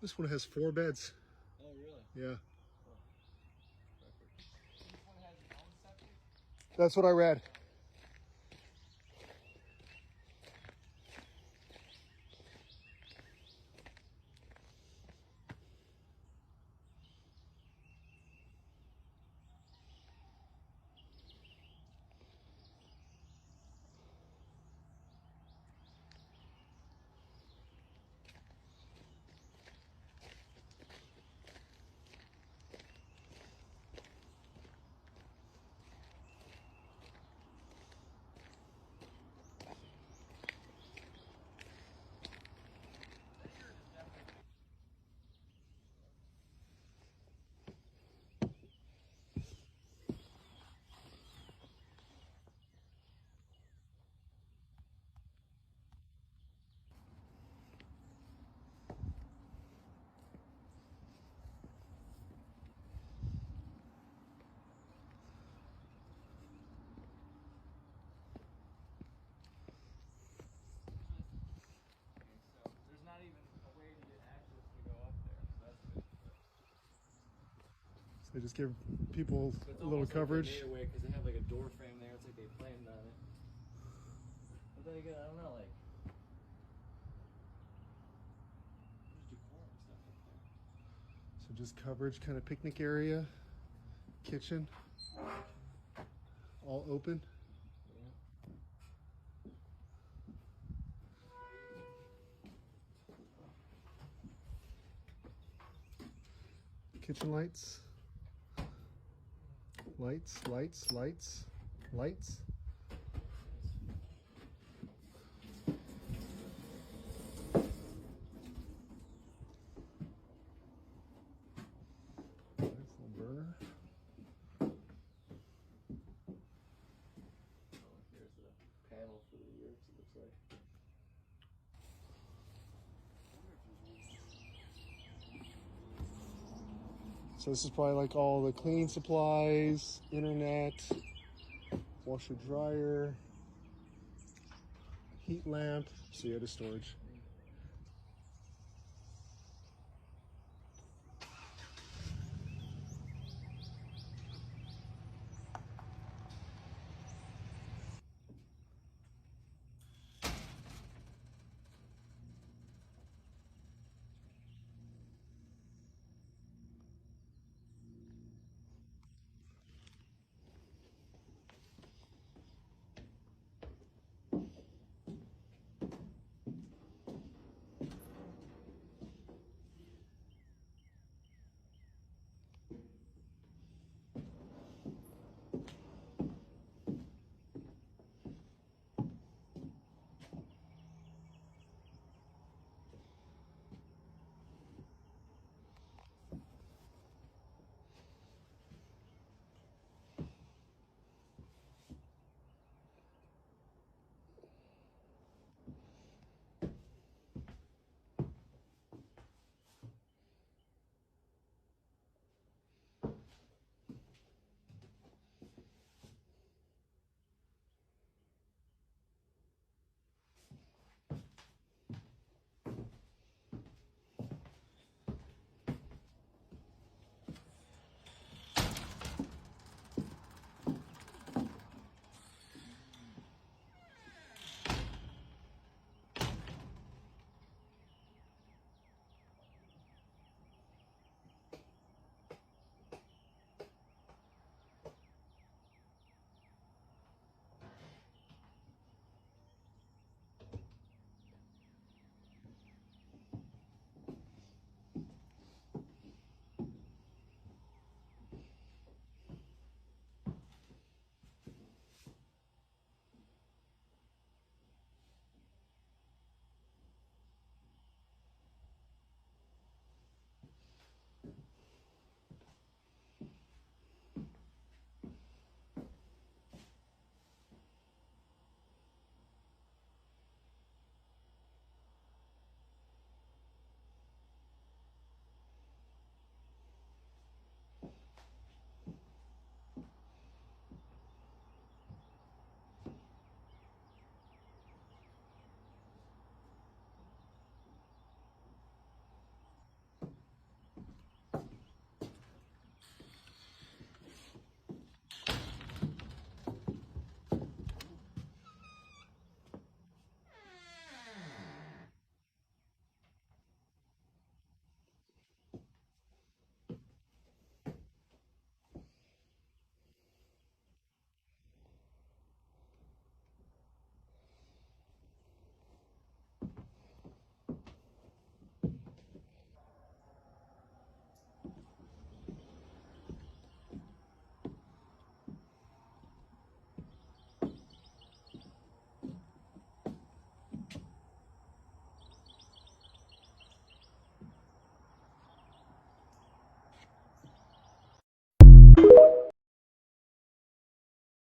This one has 4 beds. Oh, really? Yeah. Oh, perfect. This one has its own septic? That's what I read. So there's not even a way to get access to go up there, so that's good. So they just give people It's a little almost coverage. like they made a way because they have like a door frame there. It's like they planned on it. But then again, I don't know, like there's decor and stuff up there. So just coverage, kind of picnic area, kitchen, all open. Kitchen lights. Lights, lights, lights, lights. Nice little burner. Oh, here's the panel for the yurts, it looks like. So this is probably like all the cleaning supplies, internet, washer dryer, heat lamp, so yeah, the storage.